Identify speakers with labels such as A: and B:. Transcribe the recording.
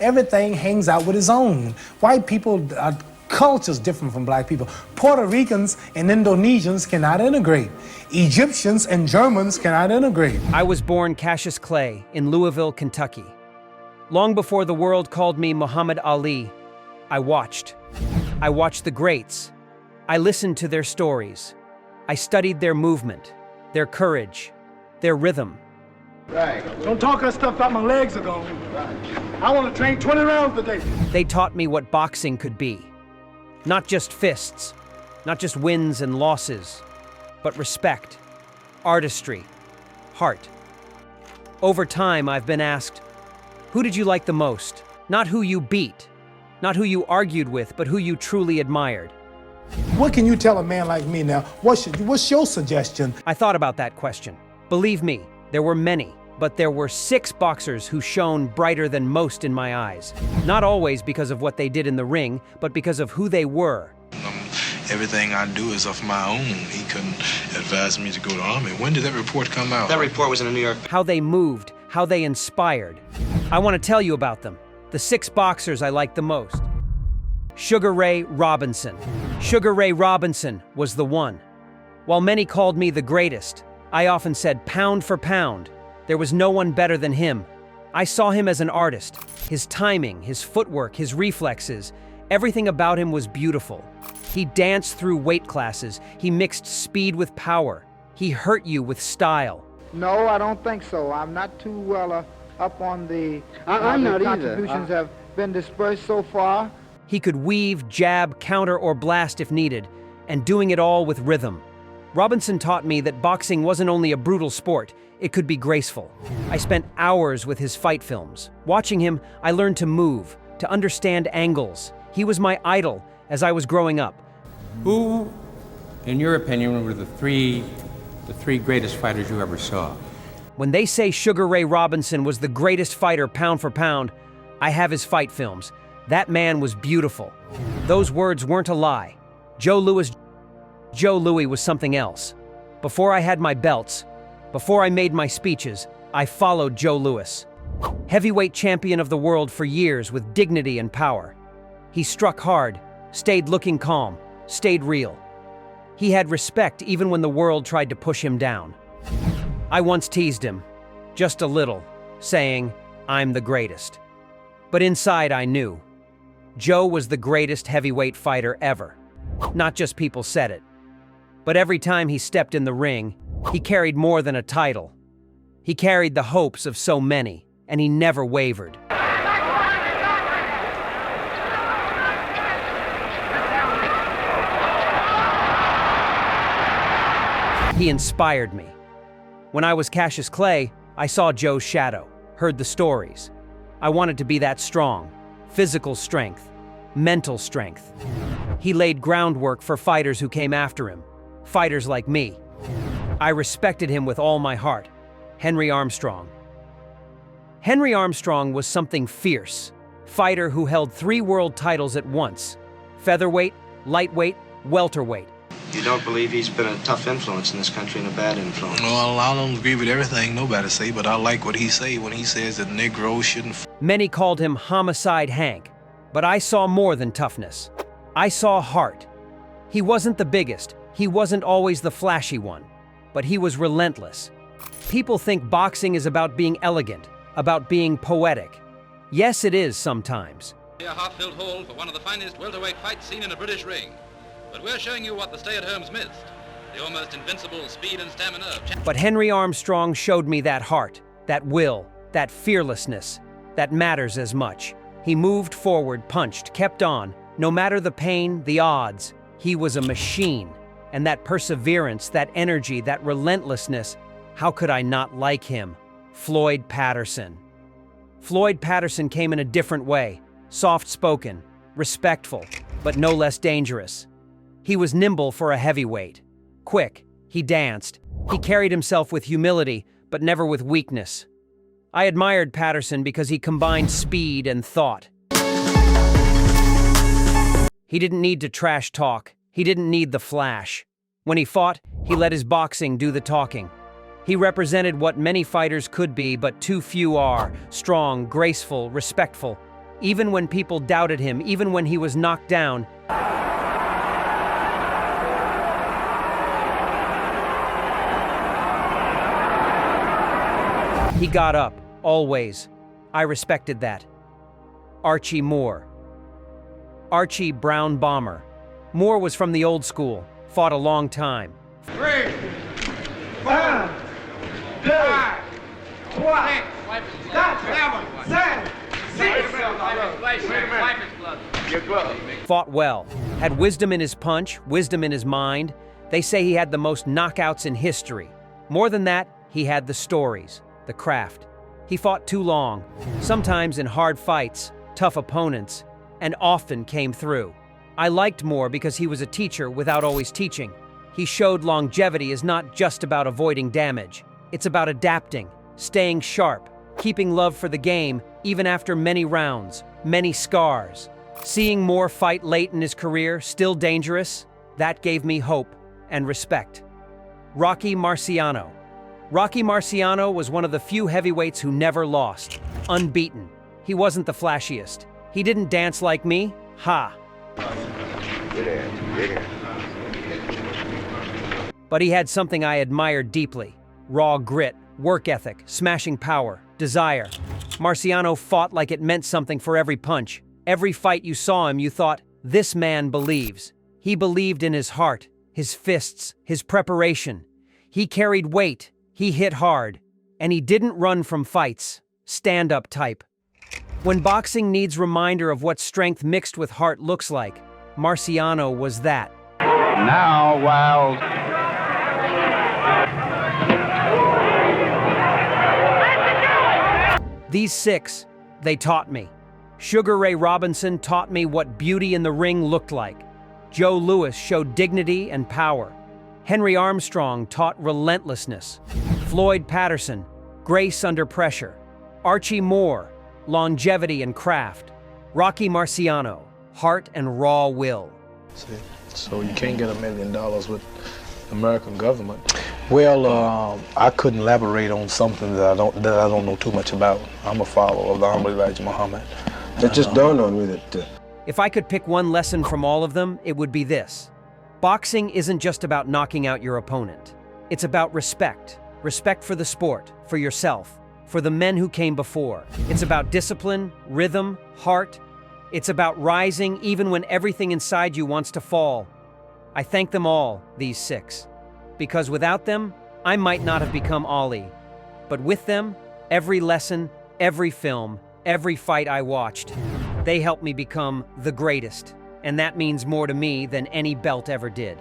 A: Everything hangs out with its own. White people are culture's different from black people. Puerto Ricans and Indonesians cannot integrate. Egyptians and Germans cannot integrate.
B: I was born Cassius Clay in Louisville, Kentucky. Long before the world called me Muhammad Ali, I watched. I watched the greats. I listened to their stories. I studied their movement, their courage, their rhythm.
C: Right. Don't talk that stuff out, my legs are gone. Right. I want to train 20 rounds today.
B: They taught me what boxing could be. Not just fists, not just wins and losses, but respect, artistry, heart. Over time, I've been asked, who did you like the most? Not who you beat, not who you argued with, but who you truly admired.
A: What can you tell a man like me now? What's your suggestion?
B: I thought about that question. Believe me, there were many, but there were 6 boxers who shone brighter than most in my eyes. Not always because of what they did in the ring, but because of who they were.
D: Everything I do is of my own. He couldn't advise me to go to the Army. When did that report come out?
E: That report was in New York.
B: How they moved, how they inspired. I want to tell you about them. The 6 boxers I liked the most. Sugar Ray Robinson. Sugar Ray Robinson was the one. While many called me the greatest, I often said pound for pound, there was no one better than him. I saw him as an artist. His timing, his footwork, his reflexes, everything about him was beautiful. He danced through weight classes. He mixed speed with power. He hurt you with style.
F: No, I don't think so. I'm not too well up on the...
G: I'm not either.
F: Contributions have been dispersed so far.
B: He could weave, jab, counter, or blast if needed, and doing it all with rhythm. Robinson taught me that boxing wasn't only a brutal sport, it could be graceful. I spent hours with his fight films. Watching him, I learned to move, to understand angles. He was my idol as I was growing up.
H: Who, in your opinion, were the three greatest fighters you ever saw?
B: When they say Sugar Ray Robinson was the greatest fighter pound for pound, I have his fight films. That man was beautiful. Those words weren't a lie. Joe Louis was something else. Before I had my belts, before I made my speeches, I followed Joe Louis. Heavyweight champion of the world for years with dignity and power. He struck hard, stayed looking calm, stayed real. He had respect even when the world tried to push him down. I once teased him, just a little, saying, "I'm the greatest." But inside I knew. Joe was the greatest heavyweight fighter ever. Not just people said it. But every time he stepped in the ring, he carried more than a title. He carried the hopes of so many, and he never wavered. He inspired me. When I was Cassius Clay, I saw Joe's shadow, heard the stories. I wanted to be that strong. Physical strength, mental strength. He laid groundwork for fighters who came after him, fighters like me. I respected him with all my heart. Henry Armstrong. Henry Armstrong was something fierce, fighter who held 3 world titles at once, featherweight, lightweight, welterweight.
E: You don't believe he's been a tough influence in this country and a bad influence?
D: Well, I don't agree with everything nobody say, but I like what he say when he says that Negroes shouldn't...
B: Many called him Homicide Hank, but I saw more than toughness. I saw heart. He wasn't the biggest, he wasn't always the flashy one, but he was relentless. People think boxing is about being elegant, about being poetic. Yes, it is sometimes.
I: A half-filled hall for one of the finest welterweight fights seen in a British ring. But we're showing you what the stay-at-homes missed. The almost invincible speed and stamina of...
B: But Henry Armstrong showed me that heart, that will, that fearlessness, that matters as much. He moved forward, punched, kept on. No matter the pain, the odds, he was a machine. And that perseverance, that energy, that relentlessness, how could I not like him? Floyd Patterson. Floyd Patterson came in a different way, soft-spoken, respectful, but no less dangerous. He was nimble for a heavyweight. Quick, he danced. He carried himself with humility, but never with weakness. I admired Patterson because he combined speed and thought. He didn't need to trash talk. He didn't need the flash. When he fought, he let his boxing do the talking. He represented what many fighters could be, but too few are: strong, graceful, respectful. Even when people doubted him, even when he was knocked down, he got up, always. I respected that. Archie Moore. Archie Brown Bomber. Moore was from the old school, fought a long time.
C: 3, 4, 5, 2, 1, 7, 6.
B: Fought well, had wisdom in his punch, wisdom in his mind. They say he had the most knockouts in history. More than that, he had the stories, the craft. He fought too long, sometimes in hard fights, tough opponents, and often came through. I liked Moore because he was a teacher without always teaching. He showed longevity is not just about avoiding damage. It's about adapting, staying sharp, keeping love for the game even after many rounds, many scars. Seeing Moore fight late in his career, still dangerous, that gave me hope and respect. Rocky Marciano. Rocky Marciano was one of the few heavyweights who never lost, unbeaten. He wasn't the flashiest. He didn't dance like me, ha. But he had something I admired deeply: raw grit, work ethic, smashing power, desire. Marciano fought like it meant something for every punch. Every fight you saw him, you thought, this man believes. He believed in his heart, his fists, his preparation. He carried weight, he hit hard, and he didn't run from fights. Stand-up type. When boxing needs reminder of what strength mixed with heart looks like, Marciano was that.
G: Now, Wild.
B: These six, they taught me. Sugar Ray Robinson taught me what beauty in the ring looked like. Joe Louis showed dignity and power. Henry Armstrong taught relentlessness. Floyd Patterson, grace under pressure. Archie Moore, longevity and craft. Rocky Marciano, heart and raw will.
D: See, so you can't get $1 million with the American government.
J: Well, I couldn't elaborate on something that I don't know too much about. I'm a follower of the Honorable Elijah Muhammad.
K: It just dawned on me that
B: If I could pick one lesson from all of them, it would be this. Boxing isn't just about knocking out your opponent. It's about respect. Respect for the sport, for yourself, for the men who came before. It's about discipline, rhythm, heart. It's about rising even when everything inside you wants to fall. I thank them all, these six, because without them, I might not have become Ali. But with them, every lesson, every film, every fight I watched, they helped me become the greatest. And that means more to me than any belt ever did.